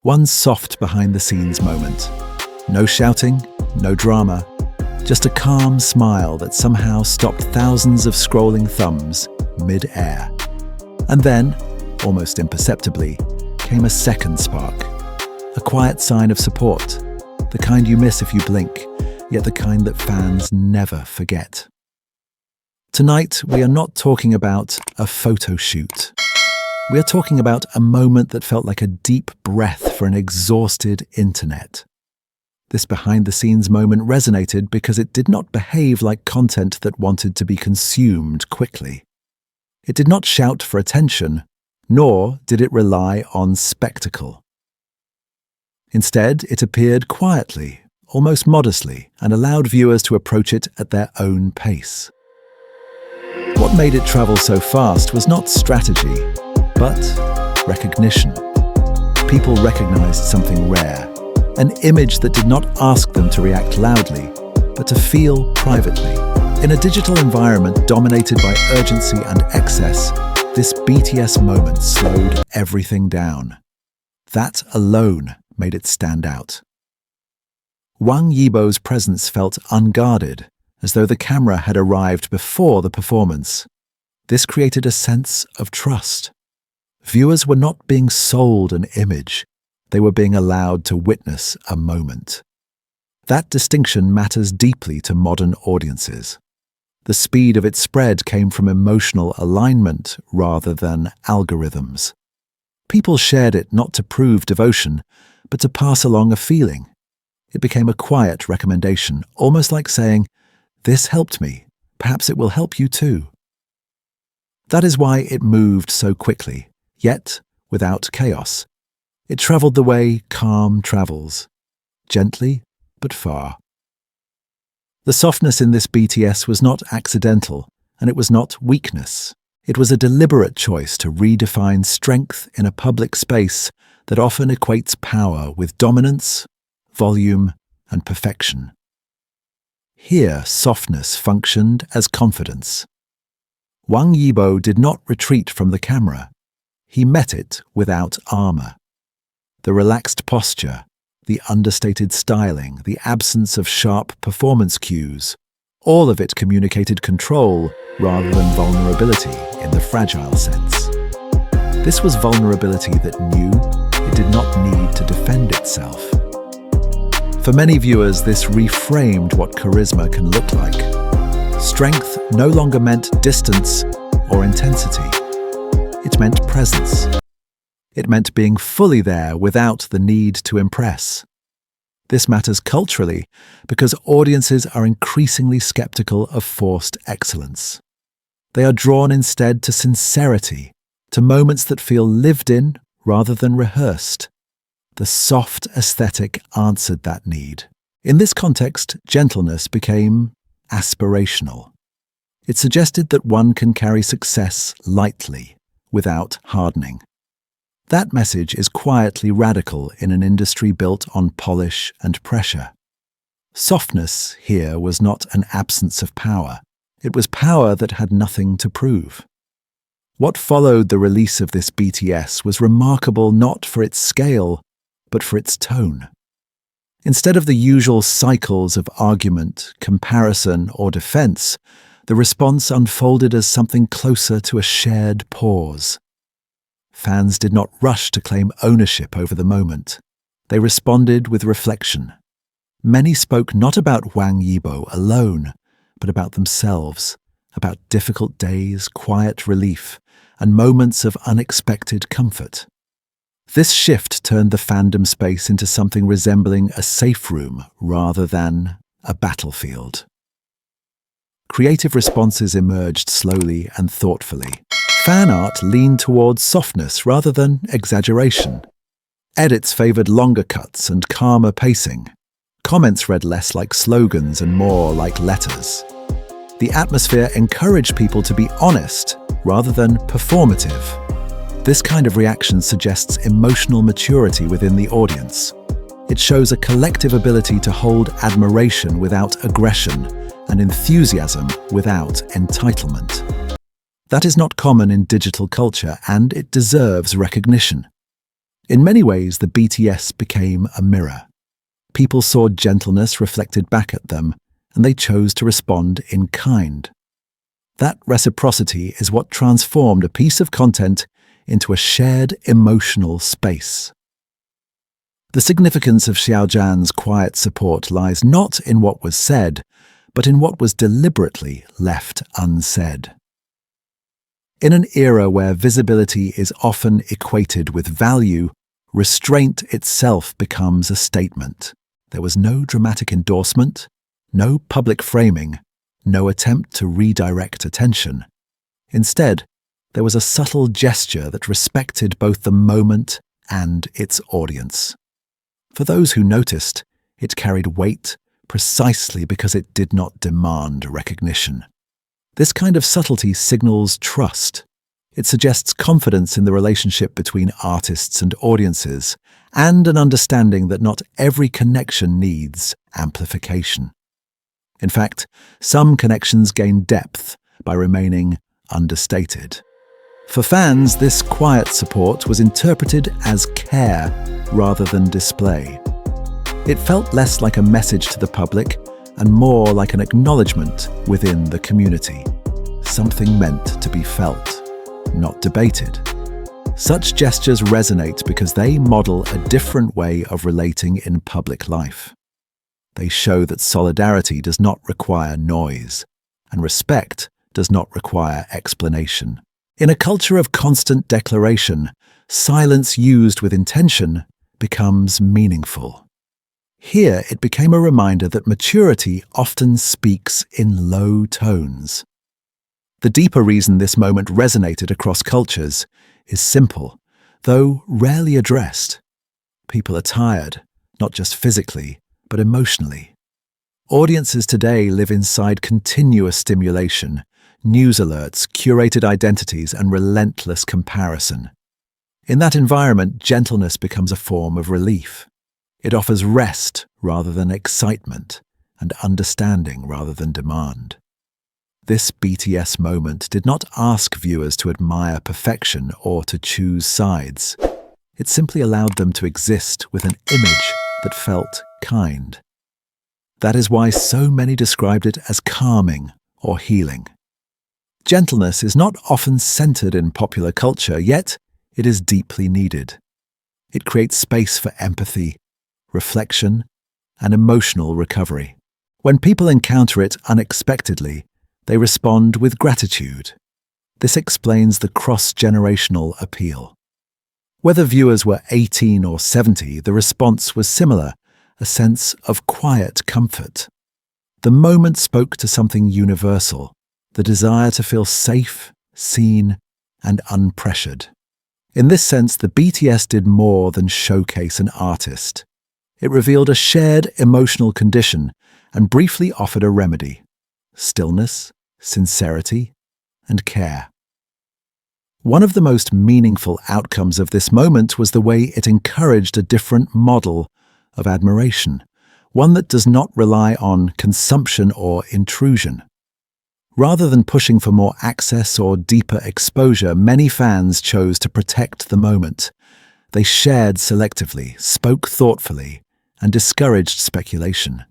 One soft behind-the-scenes moment. No shouting, no drama, just a calm smile that somehow stopped thousands of scrolling thumbs mid-air. And then, almost imperceptibly, came a second spark. A quiet sign of support, the kind you miss if you blink, yet the kind that fans never forget. Tonight, we are not talking about a photo shoot. We are talking about a moment that felt like a deep breath for an exhausted internet. This behind-the-scenes moment resonated because it did not behave like content that wanted to be consumed quickly. It did not shout for attention, nor did it rely on spectacle. Instead, it appeared quietly, almost modestly, and allowed viewers to approach it at their own pace. What made it travel so fast was not strategy, but recognition. People recognized something rare, an image that did not ask them to react loudly, but to feel privately. In a digital environment dominated by urgency and excess, this BTS moment slowed everything down. That alone made it stand out. Wang Yibo's presence felt unguarded, as though the camera had arrived before the performance. This created a sense of trust. Viewers were not being sold an image, they were being allowed to witness a moment. That distinction matters deeply to modern audiences. The speed of its spread came from emotional alignment rather than algorithms. People shared it not to prove devotion, but to pass along a feeling. It became a quiet recommendation, almost like saying, "This helped me, perhaps it will help you too." That is why it moved so quickly, yet without chaos. It traveled the way calm travels, gently but far. The softness in this BTS was not accidental, and it was not weakness. It was a deliberate choice to redefine strength in a public space that often equates power with dominance, volume, and perfection. Here, softness functioned as confidence. Wang Yibo did not retreat from the camera. He met it without armor. The relaxed posture, the understated styling, the absence of sharp performance cues, all of it communicated control rather than vulnerability in the fragile sense. This was vulnerability that knew it did not need to defend itself. For many viewers, this reframed what charisma can look like. Strength no longer meant distance or intensity. It meant presence. It meant being fully there without the need to impress. This matters culturally because audiences are increasingly skeptical of forced excellence. They are drawn instead to sincerity, to moments that feel lived in rather than rehearsed. The soft aesthetic answered that need. In this context, gentleness became aspirational. It suggested that one can carry success lightly, without hardening. That message is quietly radical in an industry built on polish and pressure. Softness here was not an absence of power. It was power that had nothing to prove. What followed the release of this BTS was remarkable not for its scale, but for its tone. Instead of the usual cycles of argument, comparison, or defense, the response unfolded as something closer to a shared pause. Fans did not rush to claim ownership over the moment. They responded with reflection. Many spoke not about Wang Yibo alone, but about themselves, about difficult days, quiet relief, and moments of unexpected comfort. This shift turned the fandom space into something resembling a safe room rather than a battlefield. Creative responses emerged slowly and thoughtfully. Fan art leaned towards softness rather than exaggeration. Edits favored longer cuts and calmer pacing. Comments read less like slogans and more like letters. The atmosphere encouraged people to be honest rather than performative. This kind of reaction suggests emotional maturity within the audience. It shows a collective ability to hold admiration without aggression and enthusiasm without entitlement. That is not common in digital culture, and it deserves recognition. In many ways, the BTS became a mirror. People saw gentleness reflected back at them, and they chose to respond in kind. That reciprocity is what transformed a piece of content into a shared emotional space. The significance of Xiao Zhan's quiet support lies not in what was said, but in what was deliberately left unsaid. In an era where visibility is often equated with value, restraint itself becomes a statement. There was no dramatic endorsement, no public framing, no attempt to redirect attention. Instead, there was a subtle gesture that respected both the moment and its audience. For those who noticed, it carried weight precisely because it did not demand recognition. This kind of subtlety signals trust. It suggests confidence in the relationship between artists and audiences, and an understanding that not every connection needs amplification. In fact, some connections gain depth by remaining understated. For fans, this quiet support was interpreted as care rather than display. It felt less like a message to the public and more like an acknowledgement within the community. Something meant to be felt, not debated. Such gestures resonate because they model a different way of relating in public life. They show that solidarity does not require noise, and respect does not require explanation. In a culture of constant declaration, silence used with intention becomes meaningful. Here, it became a reminder that maturity often speaks in low tones. The deeper reason this moment resonated across cultures is simple, though rarely addressed. People are tired, not just physically, but emotionally. Audiences today live inside continuous stimulation, news alerts, curated identities, and relentless comparison. In that environment, gentleness becomes a form of relief. It offers rest rather than excitement, and understanding rather than demand. This BTS moment did not ask viewers to admire perfection or to choose sides. It simply allowed them to exist with an image that felt kind. That is why so many described it as calming or healing. Gentleness is not often centered in popular culture, yet it is deeply needed. It creates space for empathy, reflection, and emotional recovery. When people encounter it unexpectedly, they respond with gratitude. This explains the cross-generational appeal. Whether viewers were 18 or 70, the response was similar, a sense of quiet comfort. The moment spoke to something universal, the desire to feel safe, seen, and unpressured. In this sense, the BTS did more than showcase an artist. It revealed a shared emotional condition and briefly offered a remedy: stillness, sincerity, and care. One of the most meaningful outcomes of this moment was the way it encouraged a different model of admiration, one that does not rely on consumption or intrusion. Rather than pushing for more access or deeper exposure, many fans chose to protect the moment. They shared selectively, spoke thoughtfully, and discouraged speculation.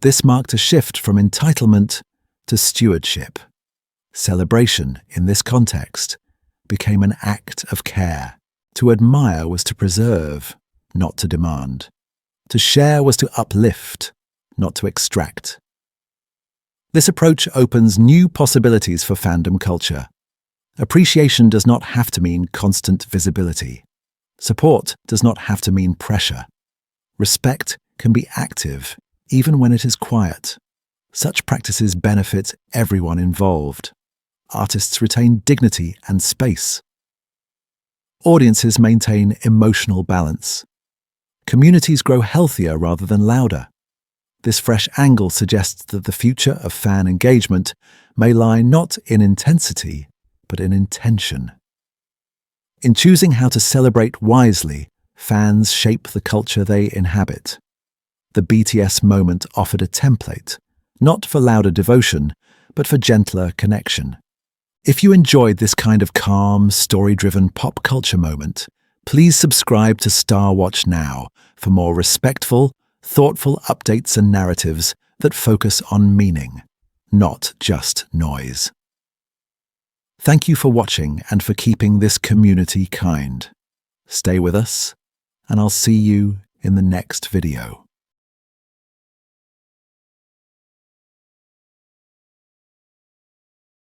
This marked a shift from entitlement to stewardship. Celebration, in this context, became an act of care. To admire was to preserve, not to demand. To share was to uplift, not to extract. This approach opens new possibilities for fandom culture. Appreciation does not have to mean constant visibility. Support does not have to mean pressure. Respect can be active, even when it is quiet. Such practices benefit everyone involved. Artists retain dignity and space. Audiences maintain emotional balance. Communities grow healthier rather than louder. This fresh angle suggests that the future of fan engagement may lie not in intensity, but in intention. In choosing how to celebrate wisely, fans shape the culture they inhabit. The BTS moment offered a template, not for louder devotion, but for gentler connection. If you enjoyed this kind of calm, story-driven pop culture moment, Please subscribe to Star Watch now for more respectful, thoughtful updates and narratives that focus on meaning, not just noise. Thank you for watching and for keeping this community kind. Stay with us, and I'll see you in the next video.